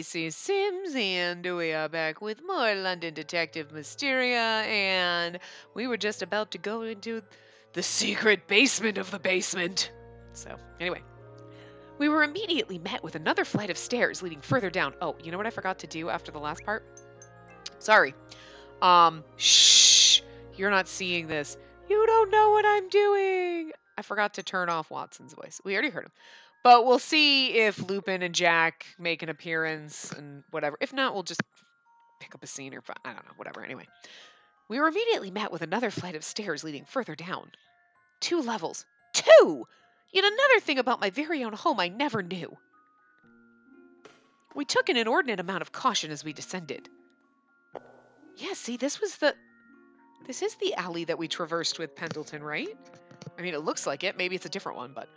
Spacey Sims, and we are back with more London Detective Mysteria, and we were just about to go into the secret basement of the basement. So, anyway, we were immediately met with another flight of stairs leading further down. Oh, you know what I forgot to do after the last part? Sorry. Shh. You're not seeing this. You don't know what I'm doing. I forgot to turn off Watson's voice. We already heard him. But we'll see if Lupin and Jack make an appearance and whatever. If not, we'll just pick up a scene or I don't know, whatever. Anyway, we were immediately met with another flight of stairs leading further down. 2 levels. 2! Yet another thing about my very own home I never knew. We took an inordinate amount of caution as we descended. Yeah, see, this is the alley that we traversed with Pendleton, right? I mean, it looks like it. Maybe it's a different one, but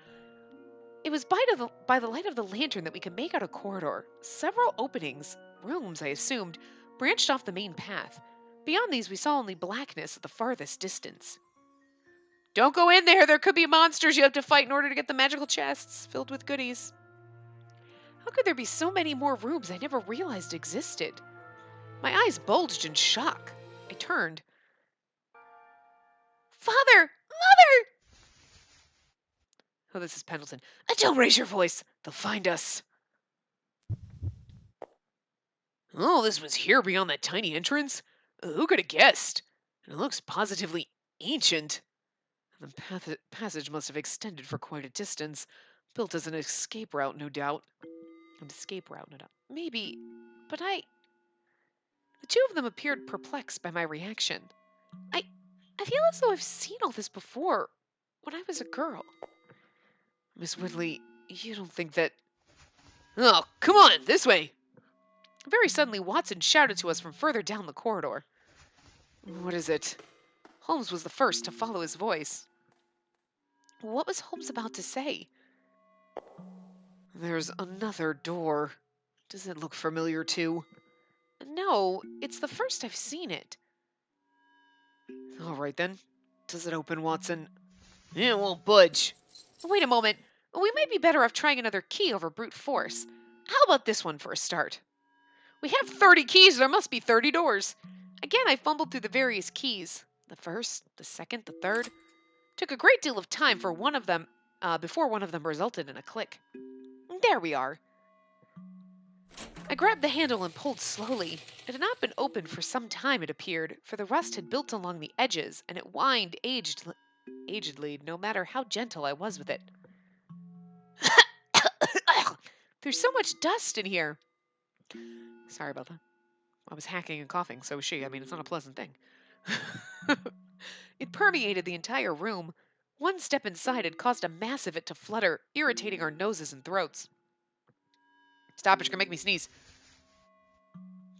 it was by the light of the lantern that we could make out a corridor. Several openings, rooms, I assumed, branched off the main path. Beyond these, we saw only blackness at the farthest distance. Don't go in there. There could be monsters you have to fight in order to get the magical chests filled with goodies. How could there be so many more rooms I never realized existed? My eyes bulged in shock. I turned. Father! Mother! Oh, this is Pendleton. Don't raise your voice. They'll find us. Oh, this was here beyond that tiny entrance? Who could have guessed? It looks positively ancient. The passage must have extended for quite a distance, built as an escape route, no doubt. An escape route, no doubt. Maybe, but The two of them appeared perplexed by my reaction. I feel as though I've seen all this before, when I was a girl. Miss Woodley, you don't think that... Oh, come on, this way! Very suddenly, Watson shouted to us from further down the corridor. What is it? Holmes was the first to follow his voice. What was Holmes about to say? There's another door. Does it look familiar too? No, it's the first I've seen it. All right then. Does it open, Watson? It won't budge. Wait a moment. We might be better off trying another key over brute force. How about this one for a start? We have 30 keys. There must be 30 doors. Again, I fumbled through the various keys. The first, the second, the third. Took a great deal of time for one of them, before one of them resulted in a click. There we are. I grabbed the handle and pulled slowly. It had not been opened for some time, it appeared, for the rust had built along the edges, and it whined agedly, no matter how gentle I was with it. There's so much dust in here. Sorry about that. I was hacking and coughing, so was she. I mean, it's not a pleasant thing. It permeated the entire room. One step inside had caused a mass of it to flutter, irritating our noses and throats. Stop it, you're gonna make me sneeze.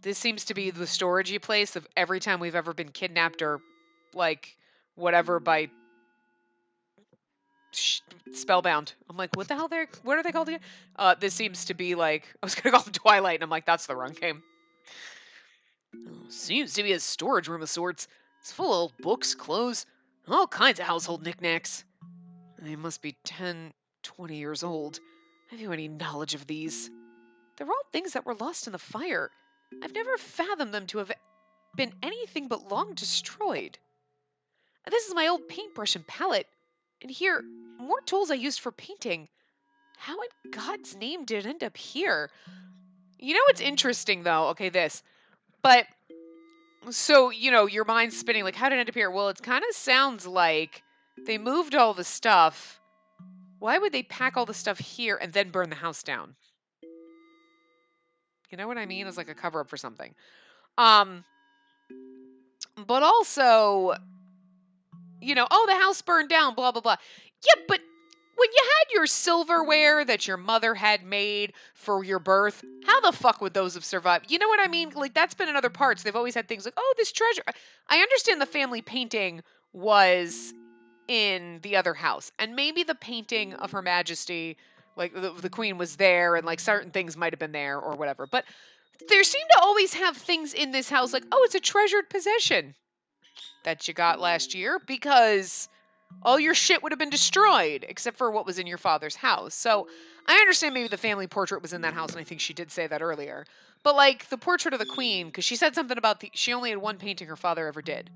This seems to be the storagey place of every time we've ever been kidnapped or, like, whatever by Spellbound. I'm like, what the hell? What are they called again? This seems to be like, I was gonna call them Twilight, and I'm like, that's the wrong game. Seems to be a storage room of sorts. It's full of old books, clothes, all kinds of household knickknacks. They must be 10, 20 years old. Have you any knowledge of these? They're all things that were lost in the fire. I've never fathomed them to have been anything but long destroyed. This is my old paintbrush and palette. And here, more tools I used for painting. How in God's name did it end up here? You know what's interesting, though? Okay, this. But, so, your mind's spinning, like, how did it end up here? Well, it kind of sounds like they moved all the stuff. Why would they pack all the stuff here and then burn the house down? You know what I mean? It's like a cover-up for something. But also, oh, the house burned down, blah, blah, blah. Yeah, but when you had your silverware that your mother had made for your birth, how the fuck would those have survived? You know what I mean? Like, that's been in other parts. They've always had things like, oh, this treasure. I understand the family painting was in the other house. And maybe the painting of Her Majesty, like, the Queen was there, and, like, certain things might have been there or whatever. But there seem to always have things in this house like, oh, it's a treasured possession that you got last year because all your shit would have been destroyed, except for what was in your father's house. So I understand maybe the family portrait was in that house, and I think she did say that earlier. But like the portrait of the queen, because she said something about she only had one painting her father ever did.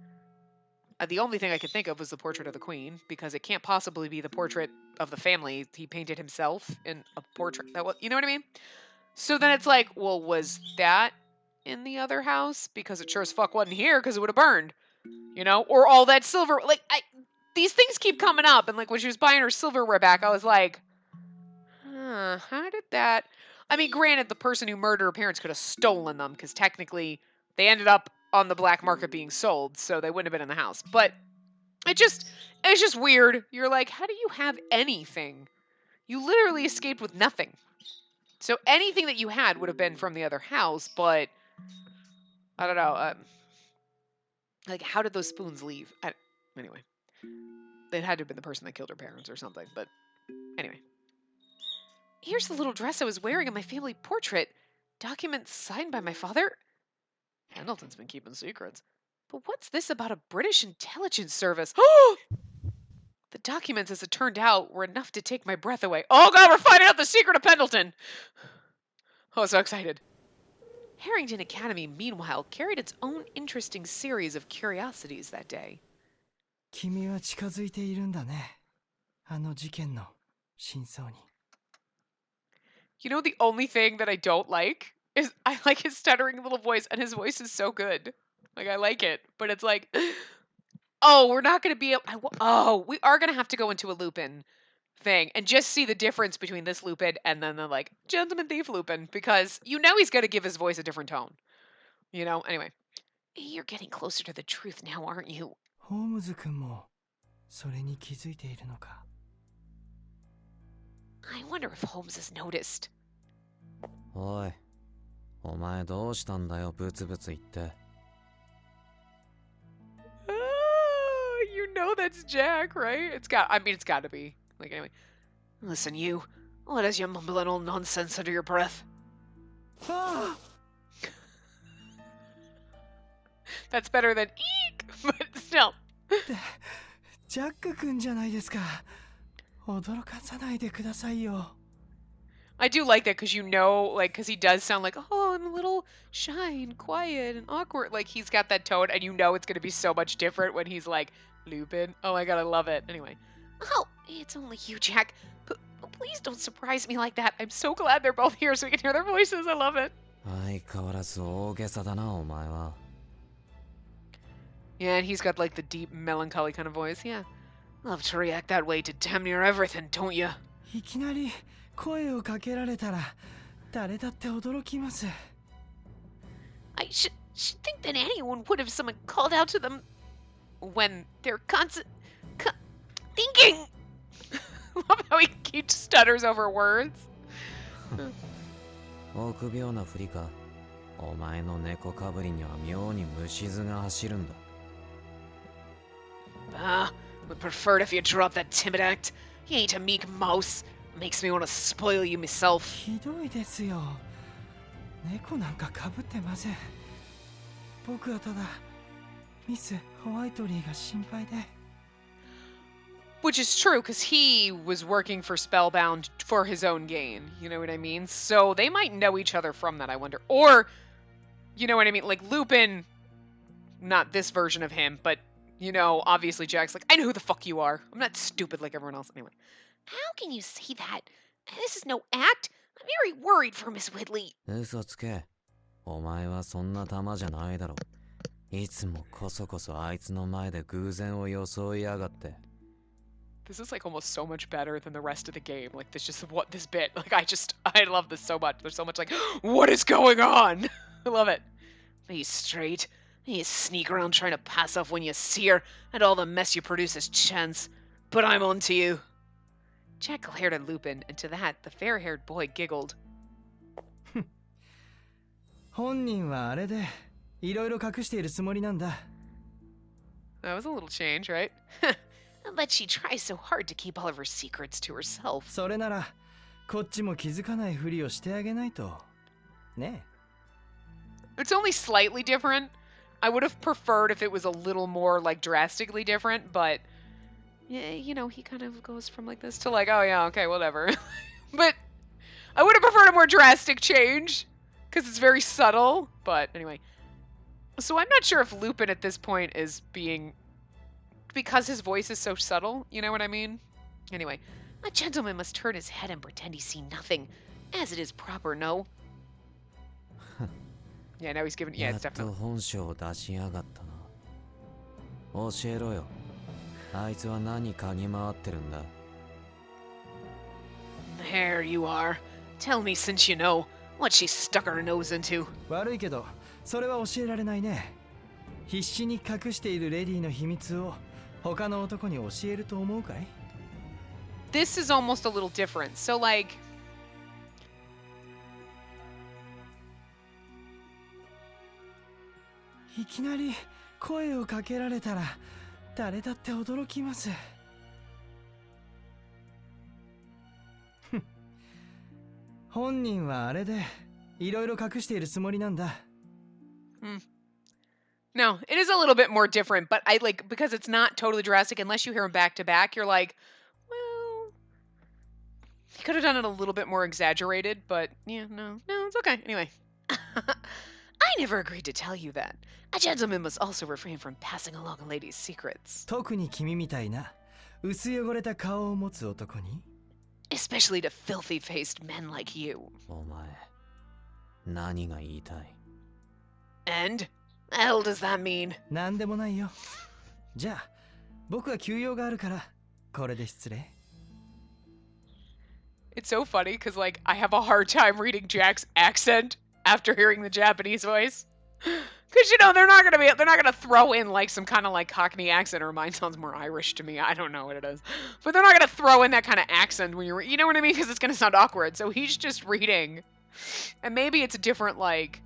The only thing I could think of was the portrait of the queen, because it can't possibly be the portrait of the family he painted himself in a portrait. You know what I mean? So then it's like, well, was that in the other house? Because it sure as fuck wasn't here, because it would have burned. You know, or all that silver. Like, these things keep coming up, and like when she was buying her silverware back, I was like, how did that? I mean, granted, the person who murdered her parents could have stolen them, because technically they ended up on the black market being sold, so they wouldn't have been in the house. But it's just weird. You're like, how do you have anything? You literally escaped with nothing. So anything that you had would have been from the other house, but I don't know. Like, how did those spoons leave? Anyway, it had to have been the person that killed her parents or something. But anyway, here's the little dress I was wearing in my family portrait. Documents signed by my father. Pendleton's been keeping secrets. But what's this about a British intelligence service? The documents, as it turned out, were enough to take my breath away. Oh god, we're finding out the secret of Pendleton! Oh, so excited. Harrington Academy, meanwhile, carried its own interesting series of curiosities that day. 君は近づいているんだね。あの事件の真相に。You know, the only thing that I don't like is I like his stuttering little voice, and his voice is so good. Like, I like it, but it's like, oh, we're not going to be able, we are going to have to go into a Lupin thing and just see the difference between this Lupin and then the, like, Gentleman Thief Lupin, because you know he's going to give his voice a different tone. You know? Anyway. You're getting closer to the truth now, aren't you? ホームズ君もそれに気づいているのか。I wonder if Holmes has noticed. おい、お前どうしたんだよ、ブツブツ言って。You know that's Jack, right? It's got to be. Like, anyway. Listen, you. What is your mumbling old nonsense under your breath? That's better than eek, but still. ジャック君じゃないですか。驚かさないでくださいよ。I do like that because you know, like, because he does sound like, oh, I'm a little shy and quiet and awkward. Like, he's got that tone, and you know it's going to be so much different when he's like, Lupin. Oh my god, I love it. Anyway. Oh, it's only you, Jack. But please don't surprise me like that. I'm so glad they're both here so we can hear their voices. I love it. 相変わらず大げさだな、お前は。Yeah, and he's got, like, the deep, melancholy kind of voice. Yeah. Love to react that way to damn near everything, don't you? いきなり声をかけられたら誰だって驚きます。I should think that anyone would if someone called out to them when they're thinking. Love how he keeps stutters over words. 臆病なふりか。お前の猫かぶりには妙に虫唾が走るんだ。Would prefer it if you dropped that timid act. You ain't a meek mouse. Makes me want to spoil you myself. ひどいですよ。猫なんかかぶってません。僕はただミス・ホワイトリーが心配で。Which is true, because he was working for Spellbound for his own gain. You know what I mean? So they might know each other from that, I wonder. Or, you know what I mean? Like Lupin, not this version of him, but, you know, obviously Jack's like, I know who the fuck you are. I'm not stupid like everyone else. Anyway. How can you say that? This is no act. I'm very worried for Miss Whitley. 嘘つけ。お前はそんな玉じゃないだろ。いつもこそこそあいつの前で偶然を装いやがって。This is like almost so much better than the rest of the game. Like this bit. Like I love this so much. There's so much like, what is going on? I love it. He's straight. You sneak around trying to pass off when you see her, and all the mess you produce is chance. But I'm on to you. Jack glared at Lupin, and to that, the fair-haired boy giggled. 本人はあれでいろいろ隠しているつもりなんだ。That was a little change, right? But she tries so hard to keep all of her secrets to herself. それならこっちも気づかないふりをしてあげないと。ね。It's only slightly different. I would have preferred if it was a little more like drastically different, but Yeah, you know, he kind of goes from like this to like, oh yeah, okay, whatever. But I would have preferred a more drastic change because it's very subtle. But anyway, so I'm not sure if Lupin at this point is being, because his voice is so subtle, you know what I mean? Anyway, a gentleman must turn his head and pretend he's seen nothing, as it is proper, no? Yeah, now he's giving, yeah, や it's っと definitely. 本性を出しやがったな。教えろよ。あいつは何嗅ぎ回ってるんだ。 There you are. Tell me since you know what she stuck her nose into. 悪いけどそれは教えられないね。必死に隠しているレディの秘密を他の男に教えると思うかい？ This is almost a little different. So, like, いきなり声をかけられたら誰だって驚きます。本人はあれでいろいろ隠しているつもりなんだ。no, it is a little bit more different, but I like, because it's not totally drastic, unless you hear him back to back, you're like, well, he could have done it a little bit more exaggerated, but yeah, no, it's okay. Anyway. I never agreed to tell you that. A gentleman must also refrain from passing along a lady's secrets. 特に君みたいな薄汚れた顔を持つ男に Especially to filthy-faced men like you. お前、何が言いたい？ And? The hell does that mean? なんでもないよ。じゃあ僕は休養があるからこれで失礼。 It's so funny because, like, I have a hard time reading Jack's accent after hearing the Japanese voice. Because, you know, they're not gonna throw in, like, some kind of, like, Cockney accent, or mine sounds more Irish to me. I don't know what it is. But they're not gonna throw in that kind of accent when you're, you know what I mean? Because it's gonna sound awkward. So he's just reading. And maybe it's a different, like,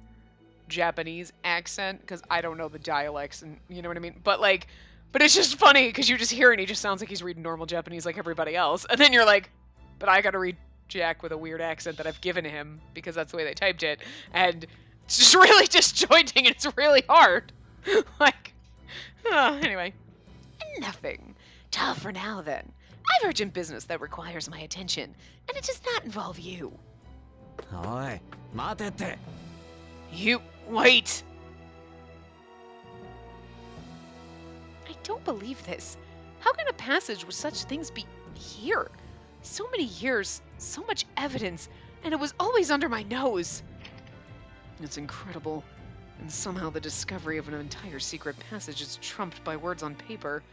Japanese accent, because I don't know the dialects, and you know what I mean? But, like, but it's just funny, because you just hear it, and he just sounds like he's reading normal Japanese like everybody else. And then you're like, but I gotta read Jack with a weird accent that I've given him, because that's the way they typed it. And it's just really disjointing, and it's really hard. Like, anyway. Nothing. Ta for now, then. I've urgent business that requires my attention, and it does not involve you. おい、待てって。 You wait. I don't believe this. How can a passage with such things be here? So many years, so much evidence, and it was always under my nose. It's incredible. And somehow the discovery of an entire secret passage is trumped by words on paper.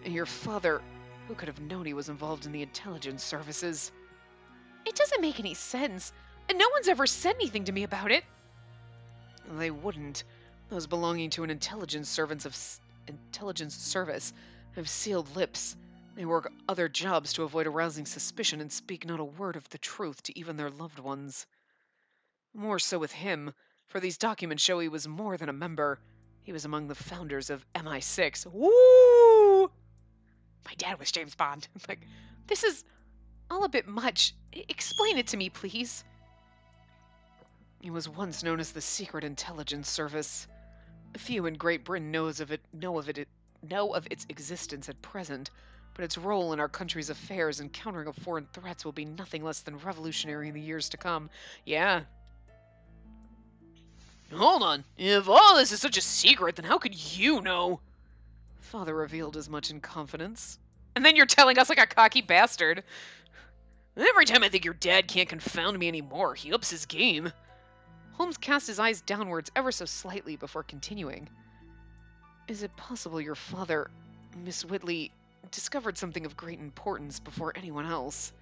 And your father, who could have known he was involved in the intelligence services? It doesn't make any sense, and no one's ever said anything to me about it. They wouldn't. Those belonging to an intelligence service have sealed lips. They work other jobs to avoid arousing suspicion and speak not a word of the truth to even their loved ones. More so with him, for these documents show he was more than a member. He was among the founders of MI6. Woo! My dad was James Bond. Like, this is all a bit much. Explain it to me, please. It was once known as the Secret Intelligence Service. Few in Great Britain know of its existence at present, but its role in our country's affairs and countering of foreign threats will be nothing less than revolutionary in the years to come. Yeah. Hold on. If all this is such a secret, then how could you know? Father revealed as much in confidence. And then you're telling us like a cocky bastard. Every time I think your dad can't confound me anymore, he ups his game. Holmes cast his eyes downwards ever so slightly before continuing. Is it possible your father, Miss Whitley, discovered something of great importance before anyone else?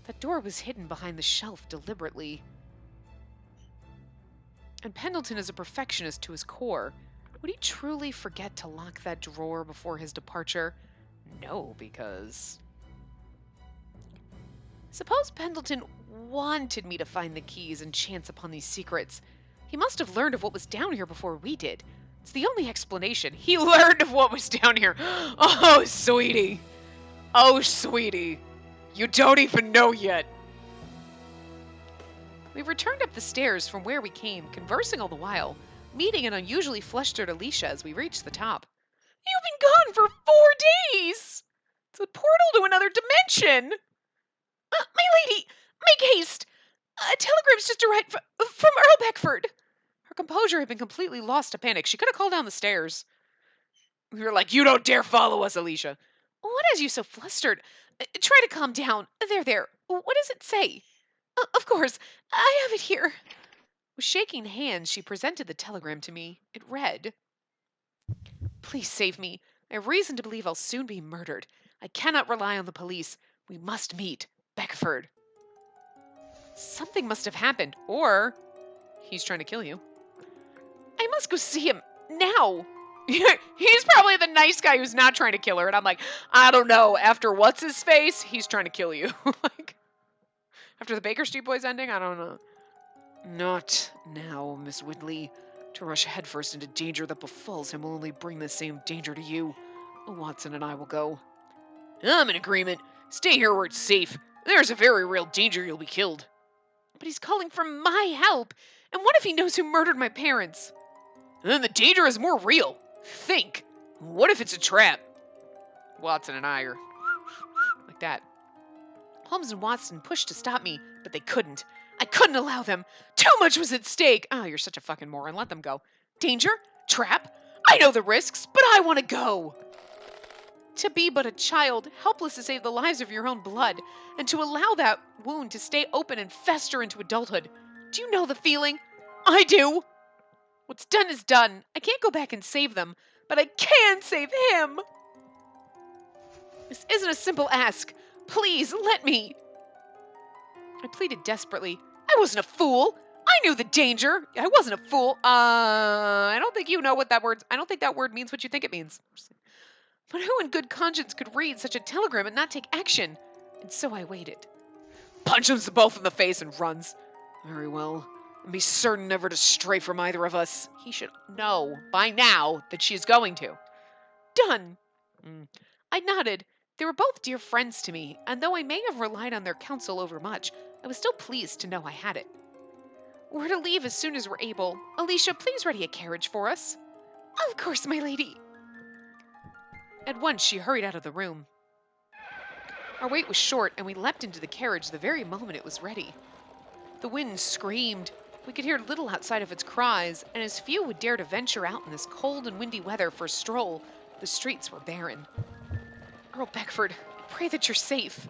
That door was hidden behind the shelf deliberately. And Pendleton is a perfectionist to his core. Would he truly forget to lock that drawer before his departure? No, because... Suppose Pendleton wanted me to find the keys and chance upon these secrets. He must have learned of what was down here before we did. It's the only explanation. He learned of what was down here. Oh, sweetie. Oh, sweetie. You don't even know yet. We returned up the stairs from where we came, conversing all the while, meeting an unusually flustered Alicia as we reached the top. You've been gone for 4 days! It's a portal to another dimension! My lady, make haste! A telegram's just arrived from Earl Beckford! Her composure had been completely lost to panic. She could have called down the stairs. We were like, you don't dare follow us, Alicia. What has you so flustered? Try to calm down. There. What does it say? Of course, I have it here. With shaking hands, she presented the telegram to me. It read, Please save me. I have reason to believe I'll soon be murdered. I cannot rely on the police. We must meet Beckford. Something must have happened, or he's trying to kill you. I must go see him now. He's probably the nice guy who's not trying to kill her. And I'm like, I don't know. After what's his face, he's trying to kill you. Like, after the Baker Street Boys ending, I don't know. Not now, Miss Whitley. To rush headfirst into danger that befalls him will only bring the same danger to you. Watson and I will go. I'm in agreement. Stay here where it's safe. There's a very real danger you'll be killed. But he's calling for my help. And what if he knows who murdered my parents? Then the danger is more real. Think. What if it's a trap? Watson and I are like that. Holmes and Watson pushed to stop me, but they couldn't. I couldn't allow them. Too much was at stake. Oh, you're such a fucking moron. Let them go. Danger? Trap? I know the risks, but I want to go. To be but a child, helpless to save the lives of your own blood, and to allow that wound to stay open and fester into adulthood. Do you know the feeling? I do. What's done is done. I can't go back and save them, but I can save him. This isn't a simple ask. Please, let me. I pleaded desperately. I wasn't a fool. I knew the danger. I wasn't a fool. I don't think you know what that word. I don't think that word means what you think it means. But who in good conscience could read such a telegram and not take action? And so I waited. Punches them both in the face and runs. Very well. And be certain never to stray from either of us. He should know by now that she is going to. Done. I nodded. They were both dear friends to me, and though I may have relied on their counsel overmuch, I was still pleased to know I had it. We're to leave as soon as we're able. Alicia, please ready a carriage for us. Of course, my lady. At once she hurried out of the room. Our wait was short, and we leapt into the carriage the very moment it was ready. The wind screamed. We could hear little outside of its cries, and as few would dare to venture out in this cold and windy weather for a stroll, the streets were barren. Earl Beckford, I pray that you're safe.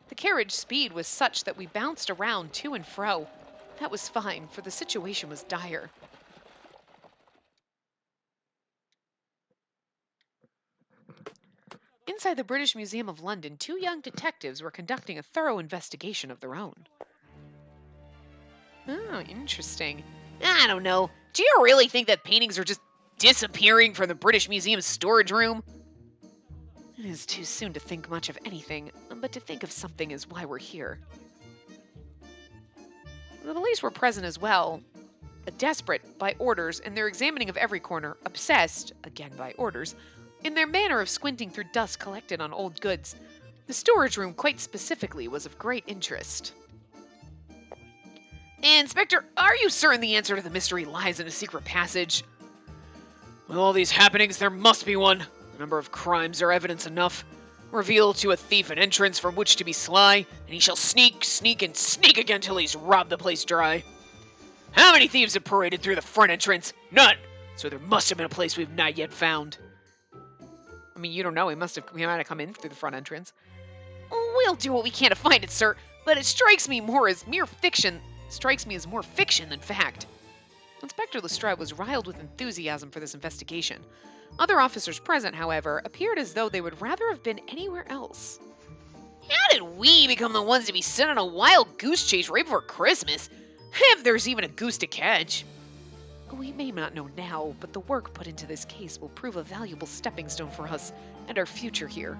The carriage speed was such that we bounced around to and fro. That was fine, for the situation was dire. Inside the British Museum of London, 2 young detectives were conducting a thorough investigation of their own. Oh, interesting. I don't know. Do you really think that paintings are just disappearing from the British Museum's storage room? It is too soon to think much of anything, but to think of something is why we're here. The police were present as well, desperate by orders in their examining of every corner, obsessed, again by orders, in their manner of squinting through dust collected on old goods. The storage room, quite specifically, was of great interest. Inspector, are you certain the answer to the mystery lies in a secret passage? With all these happenings, there must be one. The number of crimes are evidence enough. Reveal to a thief an entrance from which to be sly, and he shall sneak, and sneak again till he's robbed the place dry. How many thieves have paraded through the front entrance? None! So there must have been a place we've not yet found. I mean, you don't know. He might have come in through the front entrance. We'll do what we can to find it, sir, but it strikes me as more fiction than fact. Inspector Lestrade was riled with enthusiasm for this investigation. Other officers present, however, appeared as though they would rather have been anywhere else. How did we become the ones to be sent on a wild goose chase right before Christmas? If there's even a goose to catch. We may not know now, but the work put into this case will prove a valuable stepping stone for us and our future here.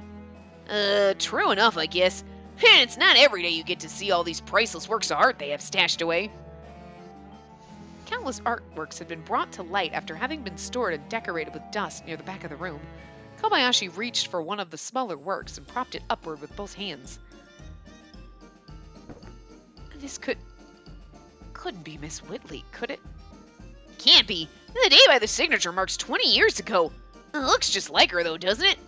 True enough, I guess. It's not every day you get to see all these priceless works of art they have stashed away. Countless artworks had been brought to light after having been stored and decorated with dust near the back of the room. Kobayashi reached for one of the smaller works and propped it upward with both hands. This couldn't be Miss Whitley, could it? Can't be. The day by the signature marks 20 years ago. It looks just like her, though, doesn't it?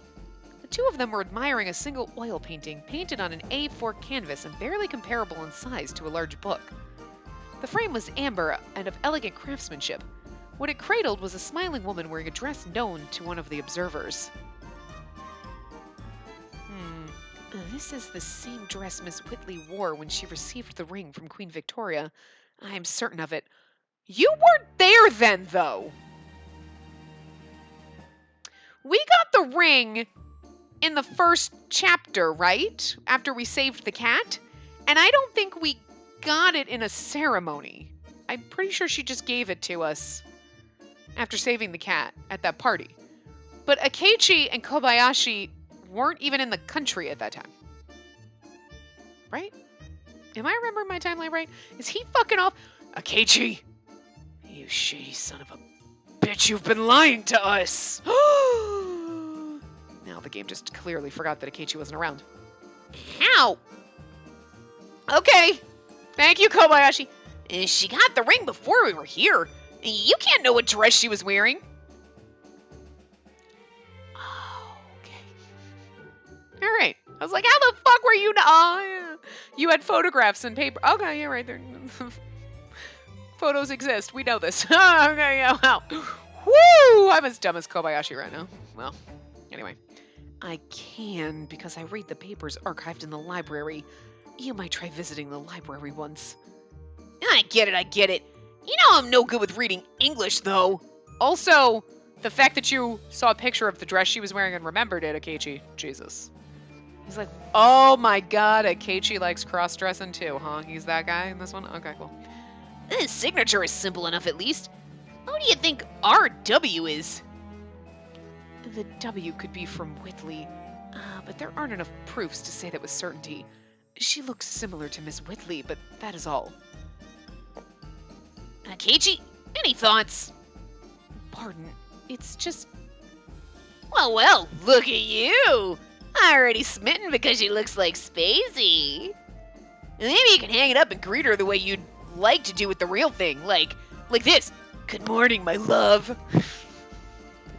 The two of them were admiring a single oil painting painted on an A4 canvas and barely comparable in size to a large book. The frame was amber and of elegant craftsmanship. What it cradled was a smiling woman wearing a dress known to one of the observers. This is the same dress Miss Whitley wore when she received the ring from Queen Victoria. I am certain of it. You weren't there then, though! We got the ring in the first chapter, right? After we saved the cat? And I don't think we got it in a ceremony. I'm pretty sure she just gave it to us after saving the cat at that party. But Akechi and Kobayashi weren't even in the country at that time. Right? Am I remembering my timeline right? Is he fucking off? Akechi! You shady son of a bitch, you've been lying to us! Now the game just clearly forgot that Akechi wasn't around. How? Okay. Thank you, Kobayashi. She got the ring before we were here. You can't know what dress she was wearing. Oh, okay. All right. I was like, how the fuck were you? Oh, yeah. You had photographs and paper. Okay, yeah, right there. Photos exist. We know this. Okay, yeah, wow. Woo! I'm as dumb as Kobayashi right now. Well, anyway. I can because I read the papers archived in the library. You might try visiting the library once. I get it. You know I'm no good with reading English, though. Also, the fact that you saw a picture of the dress she was wearing and remembered it, Akechi. Jesus. He's like, oh my god, Akechi likes cross-dressing too, huh? He's that guy in this one? Okay, cool. His signature is simple enough, at least. Who do you think RW is? The W could be from Whitley, but there aren't enough proofs to say that with certainty. She looks similar to Miss Whitley, but that is all. Akechi, any thoughts? Pardon, it's just... Well, look at you! Already smitten because she looks like Spacey. Maybe you can hang it up and greet her the way you'd like to do with the real thing, like this. Good morning, my love.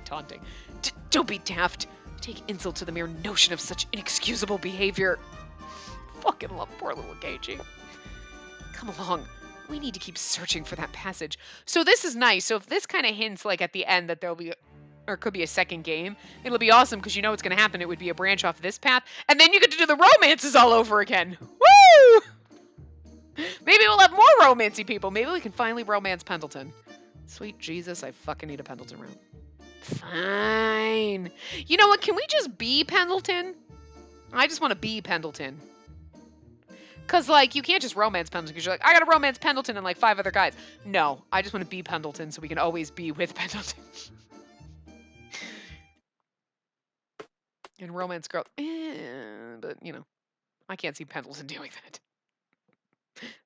Taunting. Don't be daft. Take insult to the mere notion of such inexcusable behavior. Fucking love poor little Akechi. Come along. We need to keep searching for that passage. So this is nice. So if this kind of hints like at the end that there'll be, or could be a second game, it'll be awesome because you know what's going to happen. It would be a branch off this path. And then you get to do the romances all over again. Woo! Maybe we'll have more romancy people. Maybe we can finally romance Pendleton. Sweet Jesus, I fucking need a Pendleton round. Fine. You know what? Can we just be Pendleton? I just want to be Pendleton. Because, like, you can't just romance Pendleton because you're like, I got to romance Pendleton and, like, 5 other guys. No, I just want to be Pendleton so we can always be with Pendleton. And romance girl. But, you know, I can't see Pendleton doing that.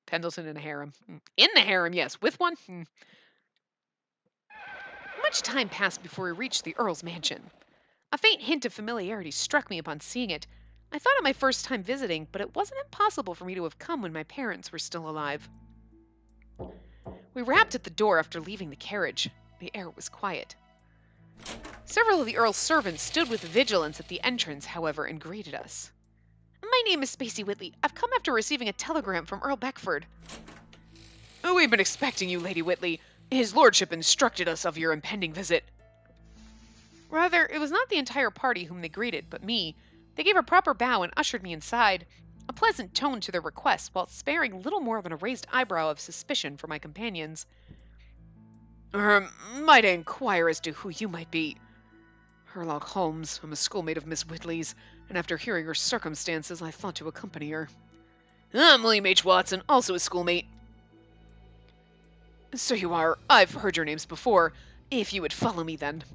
Pendleton in a harem. In the harem, yes. With one? Much time passed before we reached the Earl's mansion. A faint hint of familiarity struck me upon seeing it. I thought it my first time visiting, but it wasn't impossible for me to have come when my parents were still alive. We rapped at the door after leaving the carriage. The air was quiet. Several of the Earl's servants stood with vigilance at the entrance, however, and greeted us. My name is Spacey Whitley. I've come after receiving a telegram from Earl Beckford. Oh, we've been expecting you, Lady Whitley. His lordship instructed us of your impending visit. Rather, it was not the entire party whom they greeted, but me. They gave a proper bow and ushered me inside, a pleasant tone to their request, while sparing little more than a raised eyebrow of suspicion for my companions. Might I inquire as to who you might be? Herlock Holmes. I'm a schoolmate of Miss Whitley's, and after hearing her circumstances, I thought to accompany her. I'm William H. Watson, also a schoolmate. So you are. I've heard your names before. If you would follow me, then.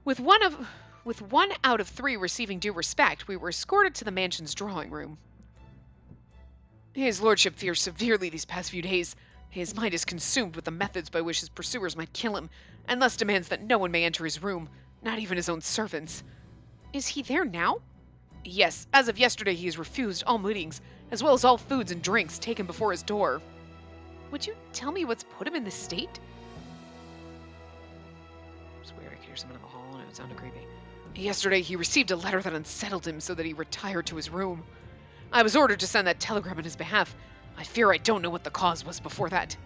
With one out of 3 receiving due respect, we were escorted to the mansion's drawing room. His lordship fears severely these past few days. His mind is consumed with the methods by which his pursuers might kill him, and thus demands that no one may enter his room, not even his own servants. Is he there now? Yes, as of yesterday he has refused all meetings, as well as all foods and drinks taken before his door. Would you tell me what's put him in this state? It's weird, I could hear someone in the hall and it sounded creepy. Yesterday, he received a letter that unsettled him so that he retired to his room. I was ordered to send that telegram on his behalf. I fear I don't know what the cause was before that.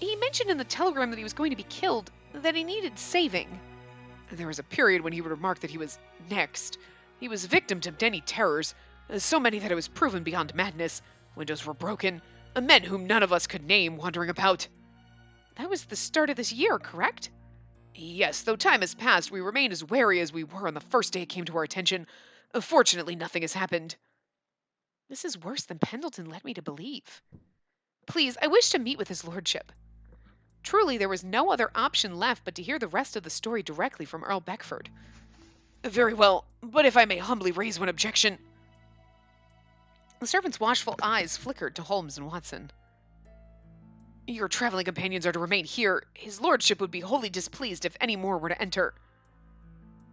He mentioned in the telegram that he was going to be killed, that he needed saving. There was a period when he would remark that he was next. He was victim to many terrors, so many that it was proven beyond madness. Windows were broken, men whom none of us could name wandering about. That was the start of this year, correct? Yes, though time has passed, we remain as wary as we were on the first day it came to our attention. Fortunately, nothing has happened. This is worse than Pendleton led me to believe. Please, I wish to meet with his lordship. Truly, there was no other option left but to hear the rest of the story directly from Earl Beckford. Very well, but if I may humbly raise one objection. The servant's watchful eyes flickered to Holmes and Watson. Your traveling companions are to remain here. His lordship would be wholly displeased if any more were to enter.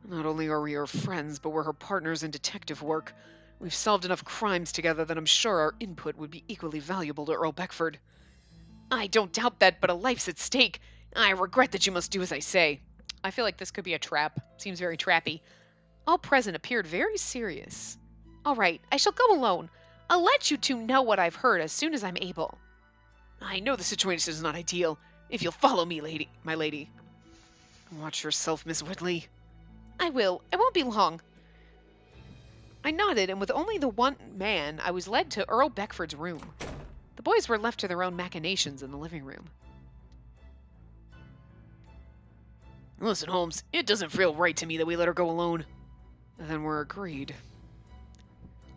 Not only are we her friends, but we're her partners in detective work. We've solved enough crimes together that I'm sure our input would be equally valuable to Earl Beckford. I don't doubt that, but a life's at stake. I regret that you must do as I say. I feel like this could be a trap. Seems very trappy. All present appeared very serious. All right, I shall go alone. I'll let you two know what I've heard as soon as I'm able. I know the situation is not ideal. If you'll follow me, my lady. Watch yourself, Miss Whitley. I will. I won't be long. I nodded, and with only the one man, I was led to Earl Beckford's room. The boys were left to their own machinations in the living room. Listen, Holmes, it doesn't feel right to me that we let her go alone. Then we're agreed.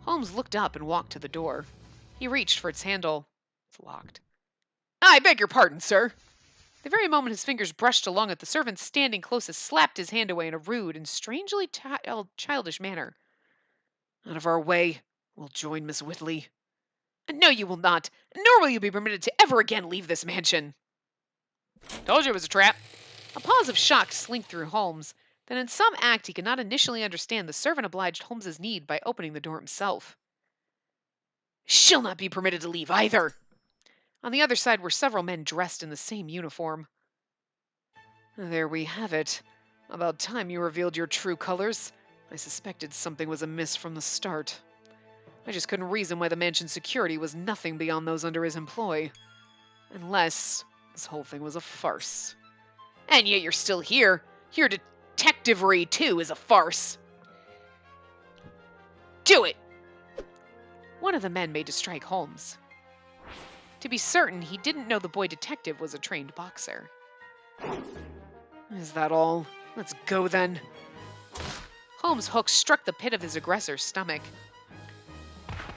Holmes looked up and walked to the door. He reached for its handle. It's locked. I beg your pardon, sir. The very moment his fingers brushed along it, the servant standing closest slapped his hand away in a rude and strangely childish manner. Out of our way. We'll join Miss Whitley. No, you will not, nor will you be permitted to ever again leave this mansion. Told you it was a trap. A pause of shock slinked through Holmes. Then in some act he could not initially understand, the servant obliged Holmes's need by opening the door himself. She'll not be permitted to leave either. On the other side were several men dressed in the same uniform. There we have it. About time you revealed your true colors. I suspected something was amiss from the start. I just couldn't reason why the mansion's security was nothing beyond those under his employ. Unless this whole thing was a farce. And yet you're still here. Your detectivery, too, is a farce. Do it! One of the men made to strike Holmes. To be certain, he didn't know the boy detective was a trained boxer. Is that all? Let's go, then. Holmes' hook struck the pit of his aggressor's stomach.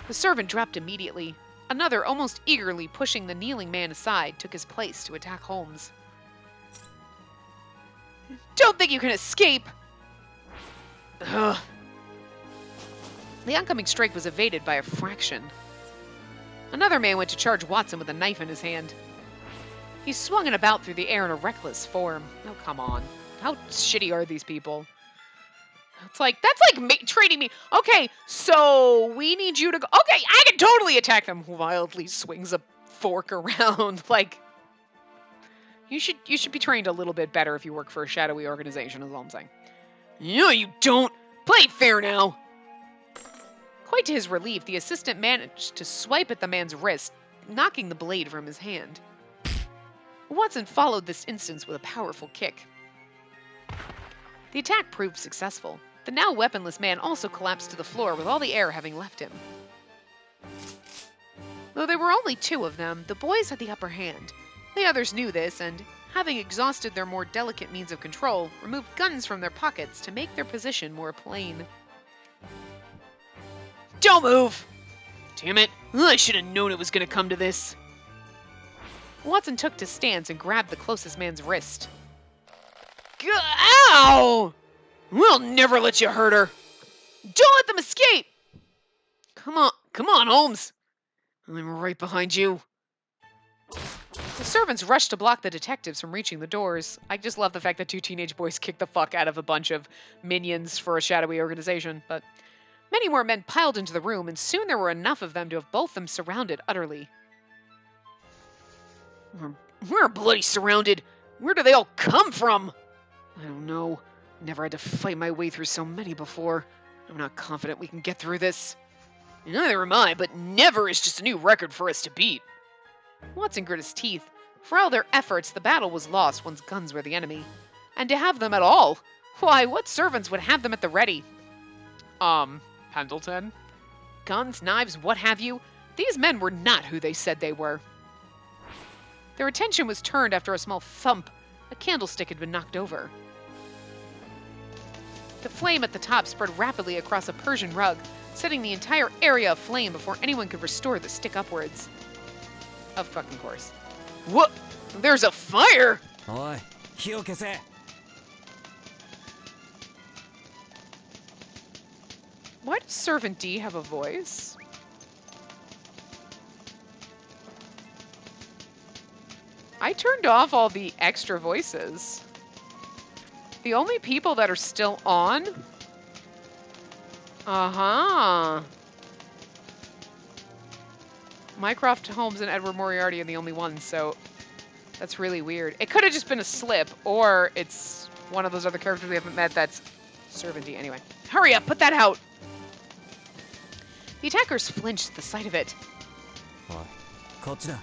The servant dropped immediately. Another, almost eagerly pushing the kneeling man aside, took his place to attack Holmes. Don't think you can escape! Ugh. The oncoming strike was evaded by a fraction. Another man went to charge Watson with a knife in his hand. He swung it about through the air in a reckless form. Oh, come on. How shitty are these people? It's like, that's like trading me. Okay, so we need you to go. Okay, I can totally attack them. Wildly swings a fork around. Like, you should be trained a little bit better if you work for a shadowy organization, is all I'm saying. No, you don't. Play fair now. Quite to his relief, the assistant managed to swipe at the man's wrist, knocking the blade from his hand. Watson followed this instance with a powerful kick. The attack proved successful. The now weaponless man also collapsed to the floor with all the air having left him. Though there were only two of them, the boys had the upper hand. The others knew this, and, having exhausted their more delicate means of control, removed guns from their pockets to make their position more plain. Don't move! Damn it, I should have known it was going to come to this. Watson took to stance and grabbed the closest man's wrist. Ow! We'll never let you hurt her. Don't let them escape! Come on, Holmes. I'm right behind you. The servants rushed to block the detectives from reaching the doors. I just love the fact that two teenage boys kicked the fuck out of a bunch of minions for a shadowy organization, but many more men piled into the room, and soon there were enough of them to have both them surrounded utterly. We're bloody surrounded. Where do they all come from? I don't know. Never had to fight my way through so many before. I'm not confident we can get through this. Neither am I, but never is just a new record for us to beat. Watson grit his teeth. For all their efforts, the battle was lost once guns were the enemy. And to have them at all, why, what servants would have them at the ready? Pendleton? Guns, knives, what have you? These men were not who they said they were. Their attention was turned after a small thump. A candlestick had been knocked over. The flame at the top spread rapidly across a Persian rug, setting the entire area aflame before anyone could restore the stick upwards. Of fucking course. What? There's a fire! Oi, 火を消せ! Why does Servant D have a voice? I turned off all the extra voices. The only people that are still on? Uh-huh. Mycroft Holmes and Edward Moriarty are the only ones, so that's really weird. It could have just been a slip, or it's one of those other characters we haven't met that's Servant D. Anyway, hurry up, put that out! The attackers flinched at the sight of it. Oi, こっちだ.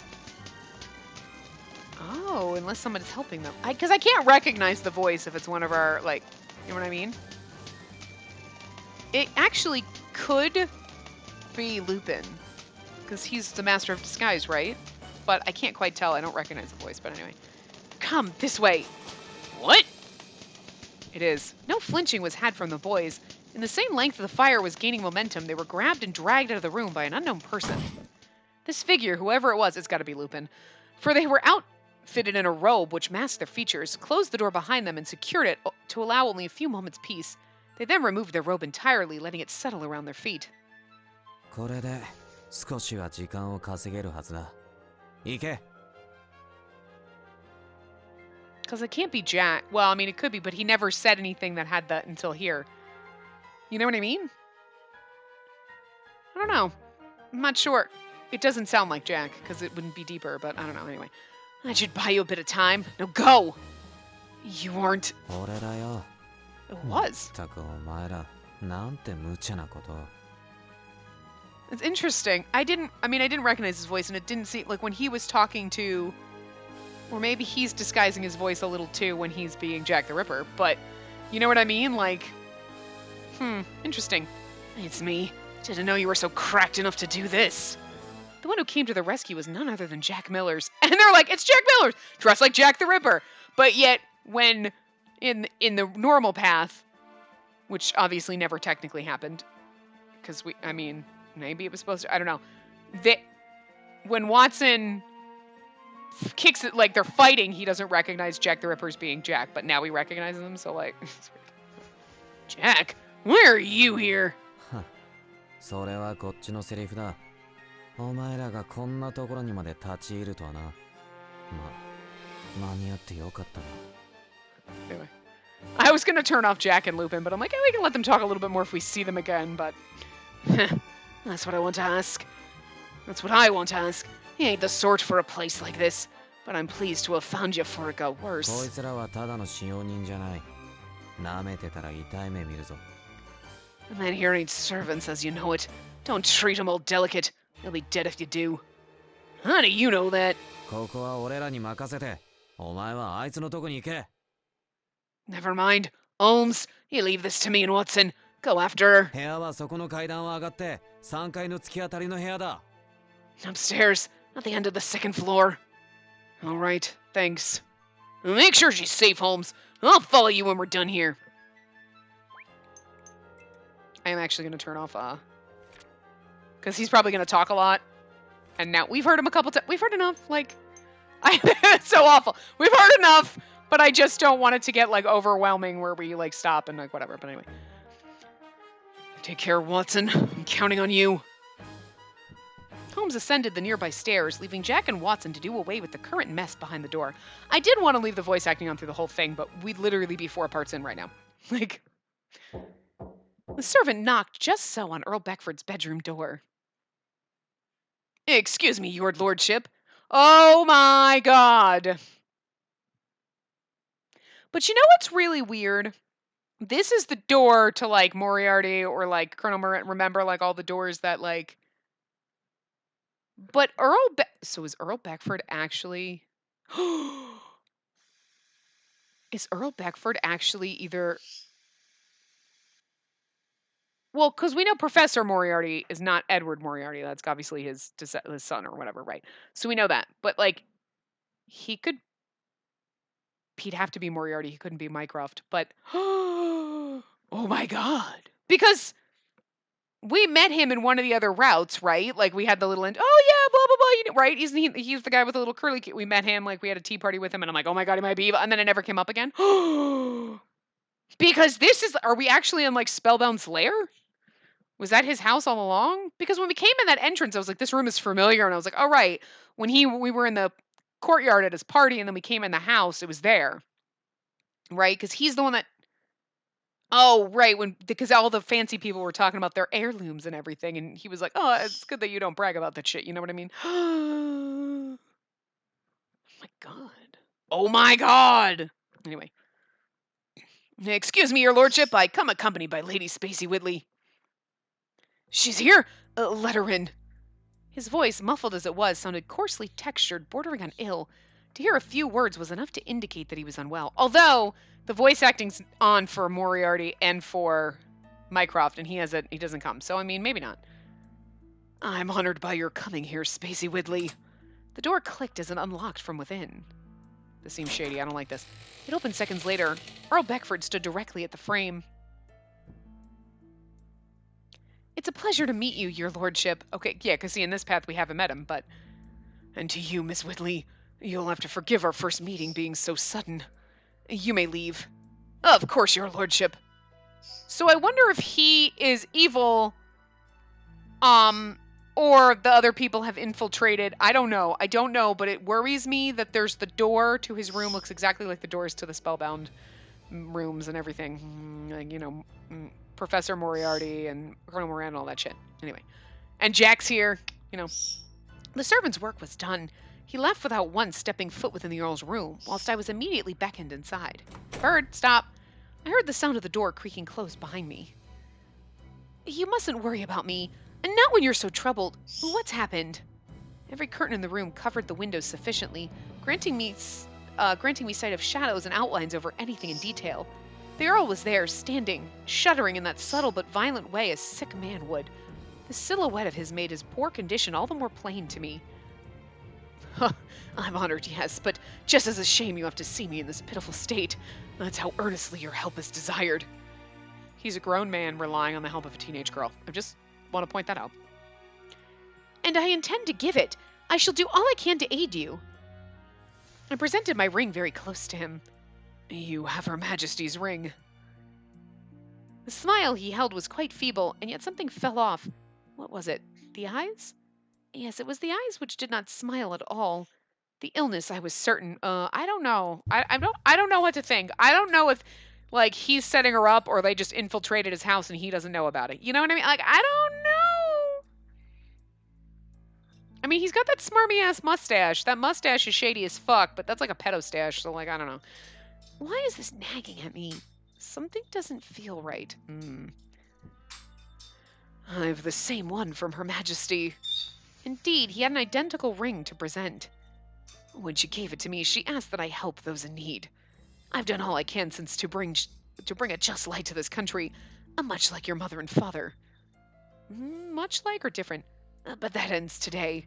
Oh, unless someone's helping them. Because I can't recognize the voice if it's one of our, like, you know what I mean? It actually could be Lupin. Because he's the master of disguise, right? But I can't quite tell. I don't recognize the voice, but anyway. Come, this way. What? It is. No flinching was had from the boys. In the same length the fire was gaining momentum, they were grabbed and dragged out of the room by an unknown person. This figure, whoever it was, it's got to be Lupin. For they were outfitted in a robe which masked their features, closed the door behind them, and secured it to allow only a few moments' peace. They then removed their robe entirely, letting it settle around their feet. これで少しは時間を稼げるはずだ. 行け! Because it can't be Jack. Well, I mean, it could be, but he never said anything that had that until here. You know what I mean? I don't know. I'm not sure. It doesn't sound like Jack, because it wouldn't be deeper, but I don't know. Anyway. I should buy you a bit of time. Now go! You aren't... 俺だよ. It was. たくお前ら、なんて無茶なこと. It's interesting. I didn't recognize his voice, and it didn't seem like when he was talking to... Or maybe he's disguising his voice a little too when he's being Jack the Ripper, but you know what I mean? Like, interesting. It's me. Didn't know you were so cracked enough to do this. The one who came to the rescue was none other than Jack Millers. And they're like, it's Jack Millers! Dressed like Jack the Ripper! But yet, when in the normal path, which obviously never technically happened, because maybe it was supposed to, I don't know. When Watson kicks it, like they're fighting, he doesn't recognize Jack the Ripper as being Jack, but now he recognizes him, so like, Jack, why are you here? それはこっちのセリフだ. お前らがこんなところにまで立ち入るとはな。間に合ってよかったな。 Anyway, I was gonna turn off Jack and Lupin, but I'm like, we can let them talk a little bit more if we see them again, but... That's what I want to ask. That's what I want to ask. He ain't the sort for a place like this, but I'm pleased to have found you before it got こい worse. つらはただの使用人じゃない。舐めてたら痛い目見るぞ。 The men here ain't servants as you know it. Don't treat them all delicate. They'll be dead if you do. How do you know that? ここは俺らに任せて。お前はあいつのとこに行け。 Never mind. Holmes, you leave this to me and Watson. Go after her. 部屋はそこの階段を上がって3階の突き当たりの部屋だ。 Upstairs, at the end of the second floor. All right, thanks. Make sure she's safe, Holmes. I'll follow you when we're done here. I am actually going to turn off, because he's probably going to talk a lot. And now, we've heard him a couple times. We've heard enough, like... It's so awful. We've heard enough, but I just don't want it to get, like, overwhelming where we, like, stop and, like, whatever. But anyway. Take care, Watson. I'm counting on you. Holmes ascended the nearby stairs, leaving Jack and Watson to do away with the current mess behind the door. I did want to leave the voice acting on through the whole thing, but we'd literally be 4 parts in right now. Like... The servant knocked just so on Earl Beckford's bedroom door. Excuse me, your lordship. Oh my god. But you know what's really weird? This is the door to, like, Moriarty or, like, Colonel Moran. Remember, like, all the doors that, like... But so is Earl Beckford actually... Is Earl Beckford actually either... Well, because we know Professor Moriarty is not Edward Moriarty. That's obviously his son or whatever, right? So we know that. But, like, he could... He'd have to be Moriarty. He couldn't be Mycroft. But... Oh my god. Because... we met him in one of the other routes, right? Like, we had the little oh yeah, blah blah blah, you know, right? Isn't he's the guy with the little curly kid? We met him, like, we had a tea party with him, and I'm like, oh my god, he might be evil, and then it never came up again. Because are we actually in, like, Spellbound's lair? Was that his house all along? Because when we came in that entrance, I was like, this room is familiar, and I was like, oh right, when we were in the courtyard at his party, and then we came in the house, it was there, right? Because he's the one that... Oh, right, because all the fancy people were talking about their heirlooms and everything, and he was like, "Oh, it's good that you don't brag about that shit." You know what I mean? Oh my god. Oh my god. Anyway, excuse me, your lordship. I come accompanied by Lady Spacey Whitley. She's here. Let her in. His voice, muffled as it was, sounded coarsely textured, bordering on ill. To hear a few words was enough to indicate that he was unwell. Although the voice acting's on for Moriarty and for Mycroft, and he doesn't come. So I mean, maybe not. I'm honored by your coming here, Spacey Whitley. The door clicked as it unlocked from within. This seems shady. I don't like this. It opened seconds later. Earl Beckford stood directly at the frame. It's a pleasure to meet you, your lordship. Okay, yeah, because see, in this path we haven't met him, but... And to you, Miss Whitley, you'll have to forgive our first meeting being so sudden. You may leave. Of course, your lordship. So I wonder if he is evil, or the other people have infiltrated. I don't know, but it worries me that there's the door to his room looks exactly like the doors to the Spellbound rooms and everything. Like, you know, Professor Moriarty and Colonel Moran and all that shit. Anyway. And Jack's here, you know. The servant's work was done. He left without once stepping foot within the Earl's room, whilst I was immediately beckoned inside. Bird, stop. I heard the sound of the door creaking closed behind me. You mustn't worry about me. And not when you're so troubled. What's happened? Every curtain in the room covered the windows sufficiently, granting me sight of shadows and outlines over anything in detail. The Earl was there, standing, shuddering in that subtle but violent way a sick man would. The silhouette of his made his poor condition all the more plain to me. I'm honored, yes, but just as a shame you have to see me in this pitiful state. That's how earnestly your help is desired. He's a grown man relying on the help of a teenage girl. I just want to point that out. And I intend to give it. I shall do all I can to aid you. I presented my ring very close to him. You have Her Majesty's ring. The smile he held was quite feeble, and yet something fell off. What was it? The eyes? Yes, it was the eyes which did not smile at all. The illness, I was certain. I don't know. I don't know what to think. I don't know if, like, he's setting her up or they just infiltrated his house and he doesn't know about it. You know what I mean? Like, I don't know. I mean, he's got that smarmy ass mustache. That mustache is shady as fuck, but that's like a pedo stash, so, like, I don't know. Why is this nagging at me? Something doesn't feel right. I've the same one from Her Majesty. Indeed, he had an identical ring to present. When she gave it to me, she asked that I help those in need. I've done all I can since to bring a just light to this country, much like your mother and father. Much like or different? But that ends today.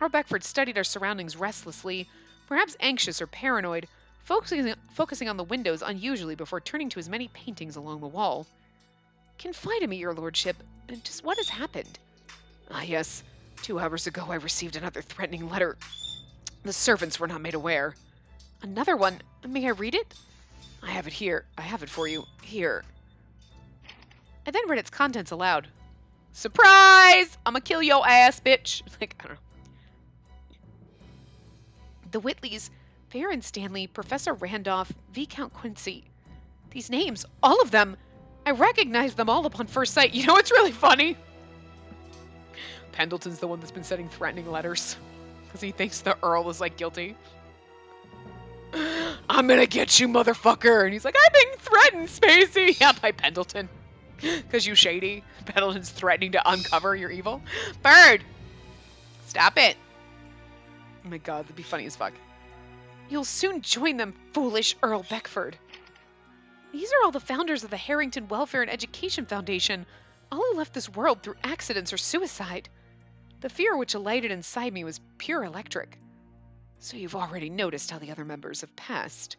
Earl Beckford studied our surroundings restlessly, perhaps anxious or paranoid, focusing on the windows unusually before turning to his many paintings along the wall. Confide in me, your lordship. Just what has happened? Ah, yes. 2 hours ago I received another threatening letter. The servants were not made aware. Another one? May I read it? I have it here. I have it for you. Here. I then read its contents aloud. Surprise! I'ma kill your ass, bitch. Like, I don't know. The Whitleys, Baron Stanley, Professor Randolph, Viscount Quincy. These names, all of them, I recognized them all upon first sight. You know what's really funny? Pendleton's the one that's been sending threatening letters because he thinks the Earl is, like, guilty. I'm gonna get you, motherfucker. And he's like, I'm being threatened, Spacey. Yeah, by Pendleton. Because you shady. Pendleton's threatening to uncover your evil. Bird! Stop it. Oh my god, that'd be funny as fuck. You'll soon join them, foolish Earl Beckford. These are all the founders of the Harrington Welfare and Education Foundation, all who left this world through accidents or suicide. The fear which alighted inside me was pure electric. So you've already noticed how the other members have passed.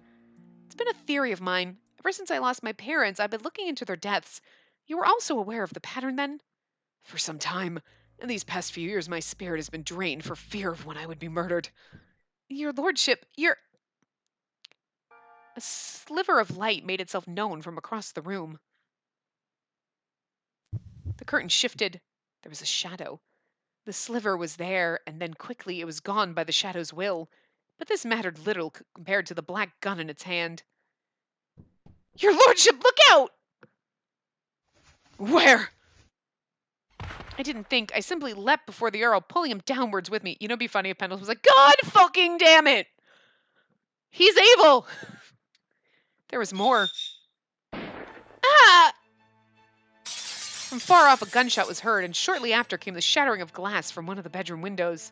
It's been a theory of mine. Ever since I lost my parents, I've been looking into their deaths. You were also aware of the pattern then? For some time. In these past few years, my spirit has been drained for fear of when I would be murdered. Your lordship, you're... A sliver of light made itself known from across the room. The curtain shifted. There was a shadow. The sliver was there, and then quickly it was gone by the shadow's will. But this mattered little compared to the black gun in its hand. Your lordship, look out! Where? I didn't think. I simply leapt before the Earl, pulling him downwards with me. You know, it'd be funny if Pendleton was like, God fucking damn it! He's able! There was more. Ah! From far off, a gunshot was heard, and shortly after came the shattering of glass from one of the bedroom windows.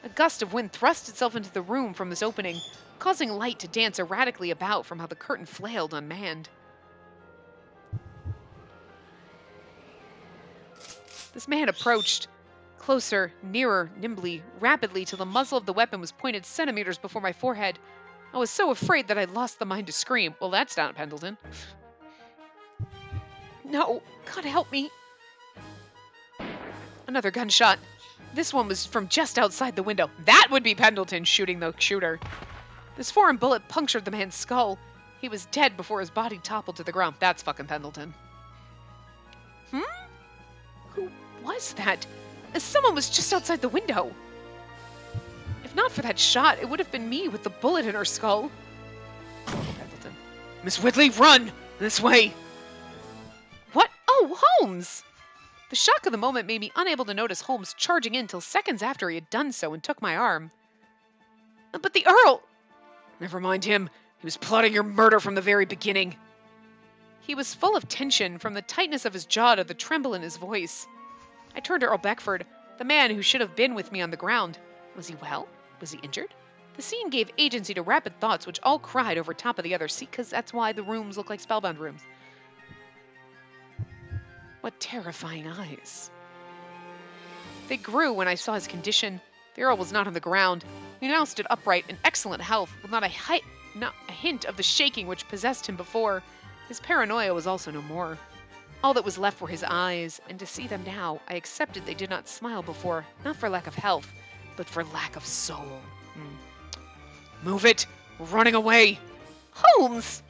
A gust of wind thrust itself into the room from this opening, causing light to dance erratically about from how the curtain flailed unmanned. This man approached. Closer, nearer, nimbly, rapidly, till the muzzle of the weapon was pointed centimeters before my forehead. I was so afraid that I'd lost the mind to scream. Well, that's not Pendleton. No, God help me. Another gunshot. This one was from just outside the window. That would be Pendleton shooting the shooter. This foreign bullet punctured the man's skull. He was dead before his body toppled to the ground. That's fucking Pendleton. Who was that? Someone was just outside the window. If not for that shot, it would have been me with the bullet in her skull. Pendleton. Miss Whitley, run! This way! What? Oh, Holmes! The shock of the moment made me unable to notice Holmes charging in till seconds after he had done so and took my arm. But the Earl! Never mind him. He was plotting your murder from the very beginning. He was full of tension, from the tightness of his jaw to the tremble in his voice. I turned to Earl Beckford, the man who should have been with me on the ground. Was he well? Was he injured? The scene gave agency to rapid thoughts which all cried over top of the others. See, because that's why the rooms look like spellbound rooms. What terrifying eyes. They grew when I saw his condition. The Earl was not on the ground. He now stood upright, in excellent health, with not a hint of the shaking which possessed him before. His paranoia was also no more. All that was left were his eyes, and to see them now, I accepted they did not smile before, not for lack of health, but for lack of soul. Move it! We're running away! Holmes!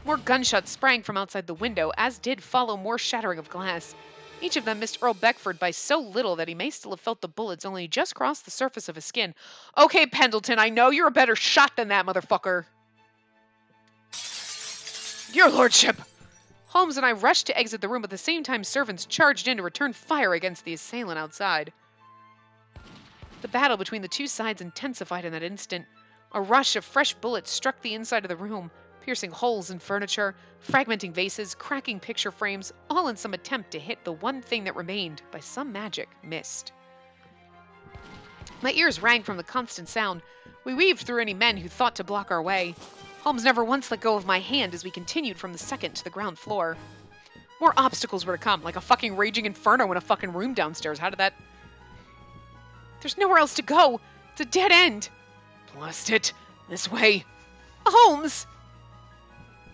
More gunshots sprang from outside the window, as did follow more shattering of glass. Each of them missed Earl Beckford by so little that he may still have felt the bullets only just crossed the surface of his skin. Okay, Pendleton, I know you're a better shot than that, motherfucker. Your lordship! Holmes and I rushed to exit the room at the same time servants charged in to return fire against the assailant outside. The battle between the two sides intensified in that instant. A rush of fresh bullets struck the inside of the room, piercing holes in furniture, fragmenting vases, cracking picture frames, all in some attempt to hit the one thing that remained, by some magic, missed. My ears rang from the constant sound. We weaved through any men who thought to block our way. Holmes never once let go of my hand as we continued from the second to the ground floor. More obstacles were to come, like a fucking raging inferno in a fucking room downstairs. How did that... There's nowhere else to go. It's a dead end. Blast it. This way. Holmes!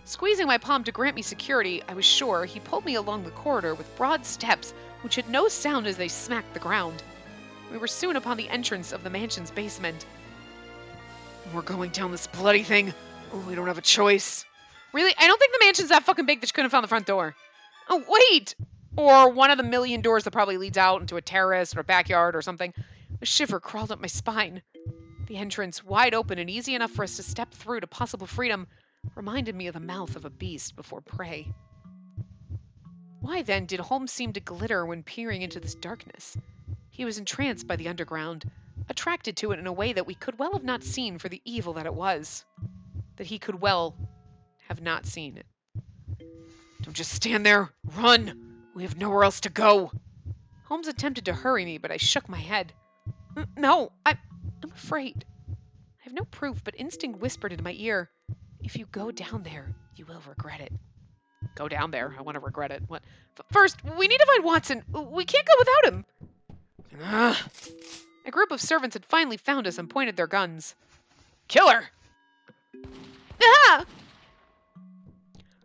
Squeezing my palm to grant me security, I was sure, he pulled me along the corridor with broad steps, which had no sound as they smacked the ground. We were soon upon the entrance of the mansion's basement. We're going down this bloody thing. Oh, we don't have a choice. Really? I don't think the mansion's that fucking big that you couldn't have found the front door. Oh, wait! Or one of the million doors that probably leads out into a terrace or a backyard or something. A shiver crawled up my spine. The entrance, wide open and easy enough for us to step through to possible freedom, reminded me of the mouth of a beast before prey. Why, then, did Holmes seem to glitter when peering into this darkness? He was entranced by the underground, attracted to it in a way that we could well have not seen for the evil that it was. That he could well have not seen it. Don't just stand there. Run! We have nowhere else to go. Holmes attempted to hurry me, but I shook my head. No, I'm afraid. I have no proof, but instinct whispered into my ear, if you go down there, you will regret it. Go down there? I want to regret it. What? First, we need to find Watson. We can't go without him. Ugh. A group of servants had finally found us and pointed their guns. Killer! Ah!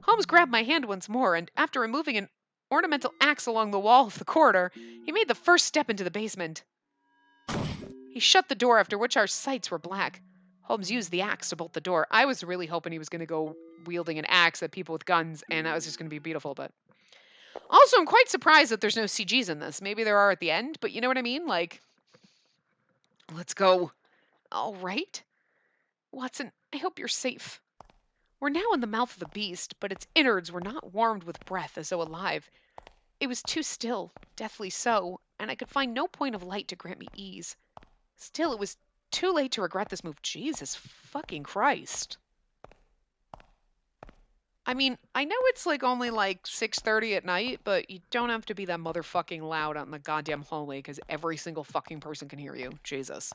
Holmes grabbed my hand once more, and after removing an ornamental axe along the wall of the corridor, he made the first step into the basement. He shut the door, after which our sights were black. Holmes used the axe to bolt the door. I was really hoping he was going to go wielding an axe at people with guns, and that was just going to be beautiful, but... Also, I'm quite surprised that there's no CGs in this. Maybe there are at the end, but you know what I mean? Like, let's go. All right. Watson, I hope you're safe. We're now in the mouth of the beast, but its innards were not warmed with breath as though alive. It was too still, deathly so, and I could find no point of light to grant me ease. Still, it was too late to regret this move. Jesus fucking Christ. I mean, I know it's like only like 6:30 at night, but you don't have to be that motherfucking loud out in the goddamn hallway because every single fucking person can hear you. Jesus.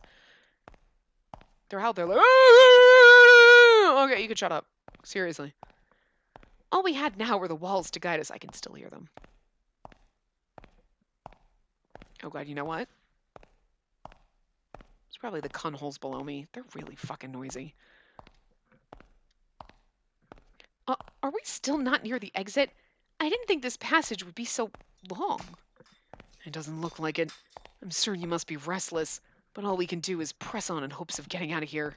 They're out there like, ah! Okay, you can shut up. Seriously. All we had now were the walls to guide us. I can still hear them. Oh god, you know what? It's probably the cun holes below me. They're really fucking noisy. Are we still not near the exit? I didn't think this passage would be so long. It doesn't look like it. I'm certain you must be restless, but all we can do is press on in hopes of getting out of here.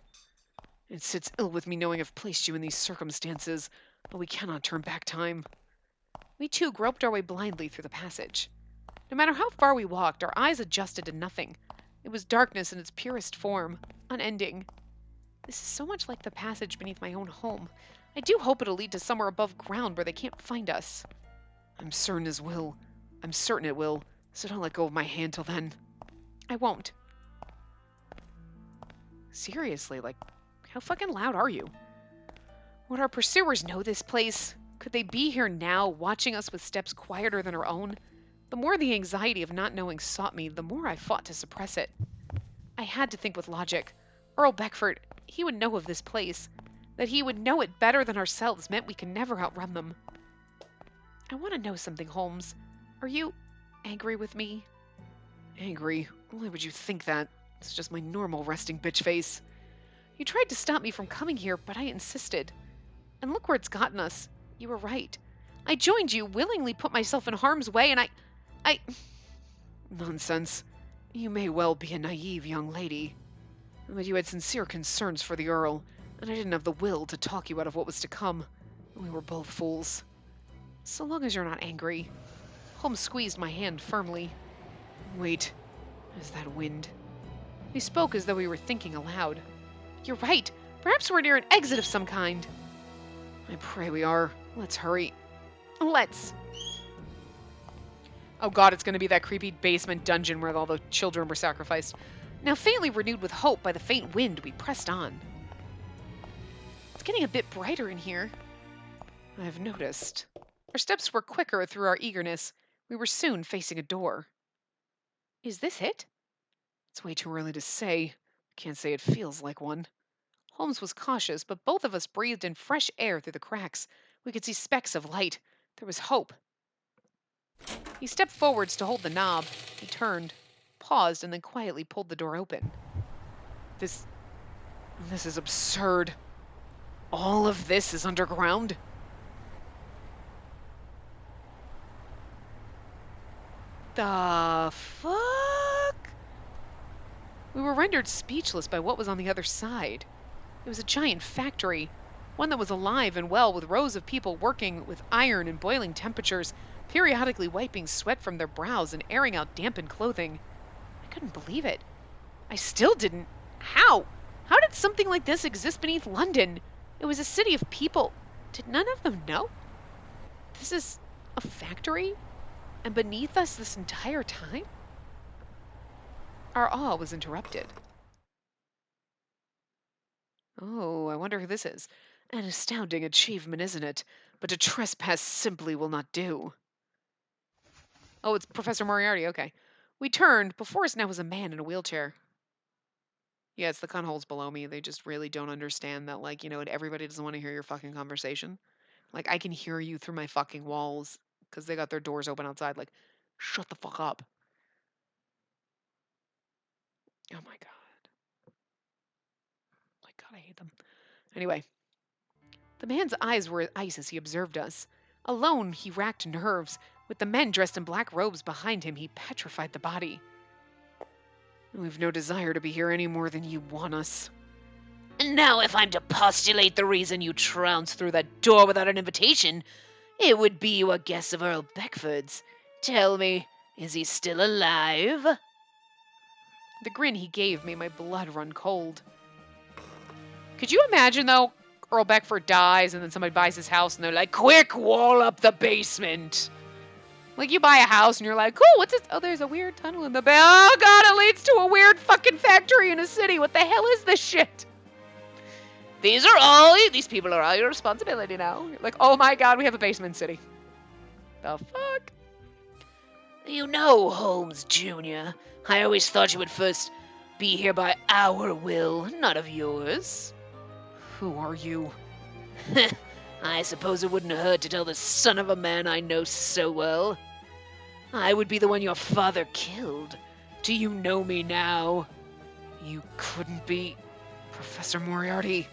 It sits ill with me knowing I've placed you in these circumstances, but we cannot turn back time. We too groped our way blindly through the passage. No matter how far we walked, our eyes adjusted to nothing. It was darkness in its purest form, unending. This is so much like the passage beneath my own home. I do hope it'll lead to somewhere above ground where they can't find us. I'm certain it will, so don't let go of my hand till then. I won't. Seriously, like, how fucking loud are you? Would our pursuers know this place? Could they be here now, watching us with steps quieter than our own? The more the anxiety of not knowing sought me, the more I fought to suppress it. I had to think with logic. Earl Beckford, he would know of this place. That he would know it better than ourselves meant we could never outrun them. I want to know something, Holmes. Are you angry with me? Angry? Why would you think that? It's just my normal resting bitch face. You tried to stop me from coming here, but I insisted. And look where it's gotten us. You were right. I joined you, willingly put myself in harm's way, and I... Nonsense. You may well be a naive young lady. But you had sincere concerns for the Earl, and I didn't have the will to talk you out of what was to come. We were both fools. So long as you're not angry. Holmes squeezed my hand firmly. Wait. Is that wind? We spoke as though we were thinking aloud. You're right. Perhaps we're near an exit of some kind. I pray we are. Let's hurry. Let's. Oh god, it's going to be that creepy basement dungeon where all the children were sacrificed. Now faintly renewed with hope by the faint wind, we pressed on. It's getting a bit brighter in here. I've noticed. Our steps were quicker through our eagerness. We were soon facing a door. Is this it? It's way too early to say. Can't say it feels like one. Holmes was cautious, but both of us breathed in fresh air through the cracks. We could see specks of light. There was hope. He stepped forwards to hold the knob. He turned, paused, and then quietly pulled the door open. This is absurd. All of this is underground? The fuck? We were rendered speechless by what was on the other side. It was a giant factory, one that was alive and well with rows of people working with iron and boiling temperatures, periodically wiping sweat from their brows and airing out dampened clothing. I couldn't believe it. I still didn't. How? How did something like this exist beneath London? It was a city of people. Did none of them know? This is a factory? And beneath us this entire time? Our awe was interrupted. Oh, I wonder who this is. An astounding achievement, isn't it? But to trespass simply will not do. Oh, it's Professor Moriarty, okay. We turned. Before us now was a man in a wheelchair. Yeah, it's the cunholes below me. They just really don't understand that, like, everybody doesn't want to hear your fucking conversation. Like, I can hear you through my fucking walls because they got their doors open outside. Like, shut the fuck up. Oh my god. My god, I hate them. Anyway, the man's eyes were ice as he observed us. Alone, he racked nerves. With the men dressed in black robes behind him, he petrified the body. We've no desire to be here any more than you want us. And now, if I'm to postulate the reason you trounced through that door without an invitation, it would be you a guest of Earl Beckford's. Tell me, is he still alive? The grin he gave made my blood run cold. Could you imagine, though, Earl Beckford dies and then somebody buys his house and they're like, quick, wall up the basement. Like, you buy a house and you're like, cool, what's this? Oh, there's a weird tunnel in the back. Oh, God, it leads to a weird fucking factory in a city. What the hell is this shit? These people are all your responsibility now. You're like, oh my God, we have a basement city. The fuck? You know, Holmes Jr., I always thought you would first be here by our will, not of yours. Who are you? I suppose it wouldn't hurt to tell the son of a man I know so well. I would be the one your father killed. Do you know me now? You couldn't be Professor Moriarty.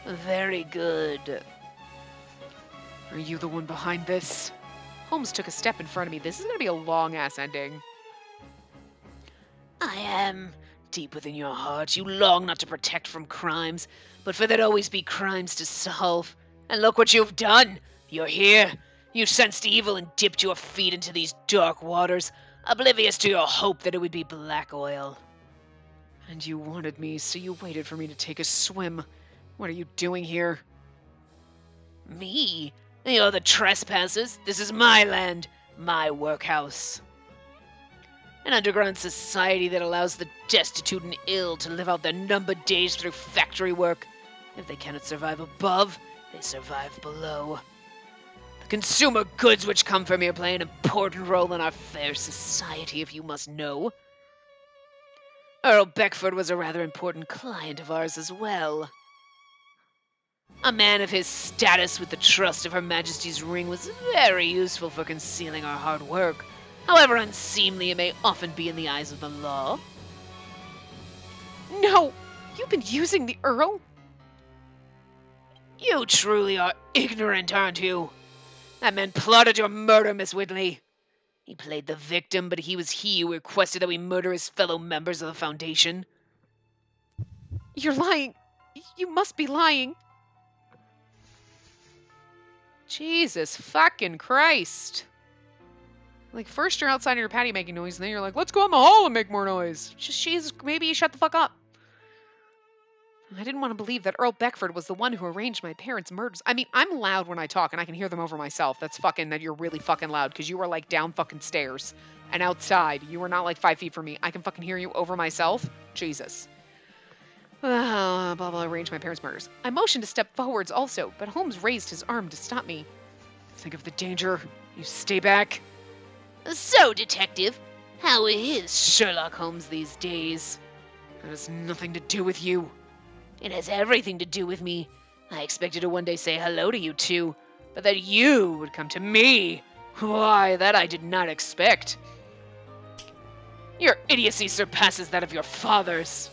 Very good. Are you the one behind this? Holmes took a step in front of me. This is going to be a long-ass ending. I am. Deep within your heart, you long not to protect from crimes, but for there always be crimes to solve. And look what you've done! You're here. You sensed evil and dipped your feet into these dark waters, oblivious to your hope that it would be black oil. And you wanted me, so you waited for me to take a swim. What are you doing here? Me? You're the trespassers. This is my land, my workhouse. An underground society that allows the destitute and ill to live out their numbered days through factory work. If they cannot survive above, they survive below. The consumer goods which come from here play an important role in our fair society, if you must know. Earl Beckford was a rather important client of ours as well. A man of his status with the trust of Her Majesty's ring was very useful for concealing our hard work, however unseemly it may often be in the eyes of the law. No! You've been using the Earl? You truly are ignorant, aren't you? That man plotted your murder, Miss Whitley. He played the victim, but he who requested that we murder his fellow members of the Foundation. You're lying. You must be lying. Jesus fucking Christ. Like, first you're outside in your patio making noise, and then you're like, let's go in the hall and make more noise. Just, Jesus, maybe you shut the fuck up. I didn't want to believe that Earl Beckford was the one who arranged my parents' murders. I mean, I'm loud when I talk, and I can hear them over myself. That's fucking, that you're really fucking loud, because you were, like, down fucking stairs. And outside. You were not, like, 5 feet from me. I can fucking hear you over myself. Jesus. Blah, blah, arranged my parents' murders. I motioned to step forwards also, but Holmes raised his arm to stop me. Think of the danger. You stay back. So, Detective, how is Sherlock Holmes these days? That has nothing to do with you. It has everything to do with me. I expected to one day say hello to you two, but that you would come to me. Why, that I did not expect. Your idiocy surpasses that of your father's.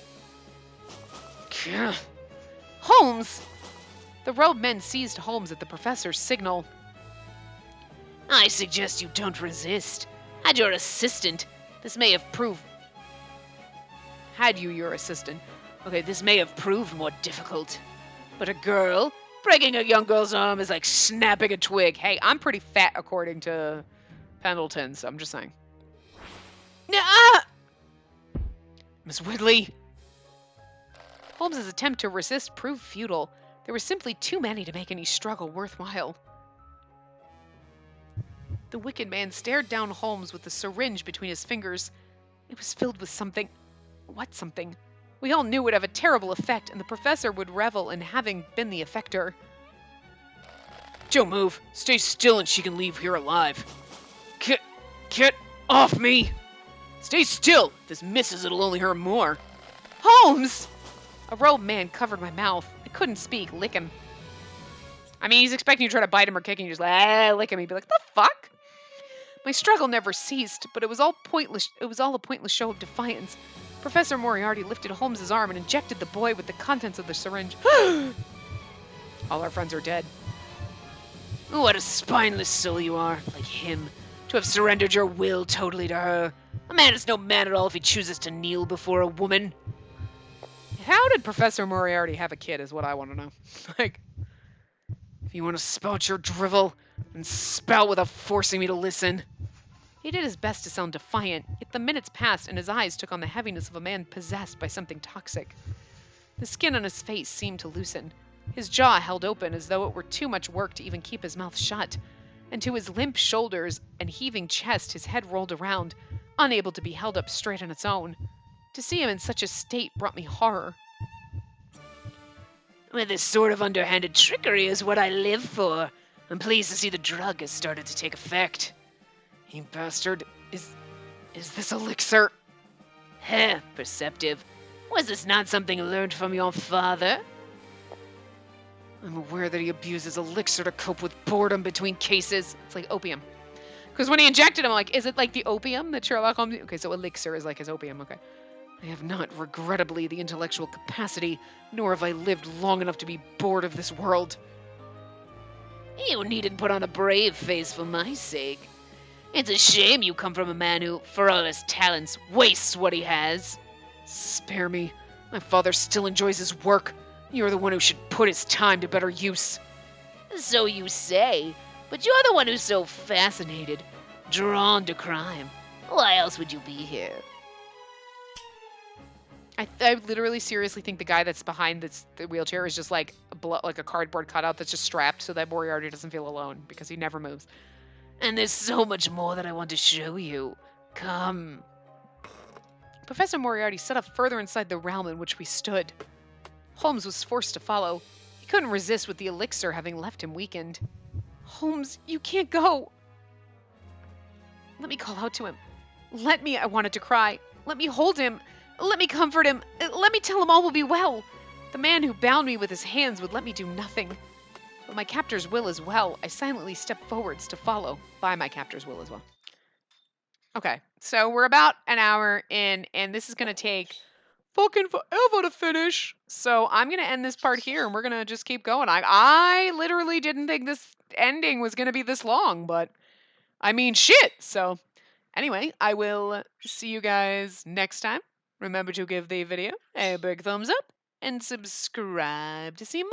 Gah. Holmes! The robed men seized Holmes at the professor's signal. I suggest you don't resist. Had your assistant, this may have proved... Had you your assistant? Okay, this may have proved more difficult. But a girl? Breaking a young girl's arm is like snapping a twig. Hey, I'm pretty fat according to Pendleton, so I'm just saying. Ah! Miss Whitley! Holmes's attempt to resist proved futile. There were simply too many to make any struggle worthwhile. The wicked man stared down Holmes with the syringe between his fingers. It was filled with something what something? We all knew it would have a terrible effect, and the professor would revel in having been the effector. Don't move. Stay still and she can leave here alive. Get off me! Stay still! If this misses, it'll only hurt more. Holmes! A robed man covered my mouth. I couldn't speak. Lick him. I mean, he's expecting you to try to bite him or kick him. You're just like, lick him. He'd be like, the fuck? My struggle never ceased, but it was all pointless. It was all a pointless show of defiance. Professor Moriarty lifted Holmes's arm and injected the boy with the contents of the syringe. All our friends are dead. What a spineless soul you are, like him, to have surrendered your will totally to her. A man is no man at all if he chooses to kneel before a woman. How did Professor Moriarty have a kid is what I want to know. Like, if you want to spout your drivel, then spout without forcing me to listen. He did his best to sound defiant, yet the minutes passed and his eyes took on the heaviness of a man possessed by something toxic. The skin on his face seemed to loosen. His jaw held open as though it were too much work to even keep his mouth shut, and to his limp shoulders and heaving chest his head rolled around, unable to be held up straight on its own. To see him in such a state brought me horror. Well, this sort of underhanded trickery is what I live for. I'm pleased to see the drug has started to take effect. You bastard. Is this elixir? Heh, perceptive. Was this not something learned from your father? I'm aware that he abuses elixir to cope with boredom between cases. It's like opium. Because when he injected him, I'm like, is it like the opium that Sherlock Holmes... Okay, so elixir is like his opium, okay. I have not, regrettably, the intellectual capacity, nor have I lived long enough to be bored of this world. You needn't put on a brave face for my sake. It's a shame you come from a man who, for all his talents, wastes what he has. Spare me. My father still enjoys his work. You're the one who should put his time to better use. So you say, but you're the one who's so fascinated, drawn to crime. Why else would you be here? I literally seriously think the guy that's behind the wheelchair is just like a cardboard cutout that's just strapped so that Moriarty doesn't feel alone because he never moves. And there's so much more that I want to show you. Come. Professor Moriarty set up further inside the realm in which we stood. Holmes was forced to follow. He couldn't resist with the elixir having left him weakened. Holmes, you can't go. Let me call out to him. Let me, I wanted to cry. Let me hold him. Let me comfort him. Let me tell him all will be well. The man who bound me with his hands would let me do nothing. But my captor's will as well. I silently stepped forwards to follow by my captor's will as well. Okay, so we're about an hour in, and this is going to take fucking forever to finish. So I'm going to end this part here, and we're going to just keep going. I literally didn't think this ending was going to be this long, but I mean, shit. So anyway, I will see you guys next time. Remember to give the video a big thumbs up and subscribe to see more.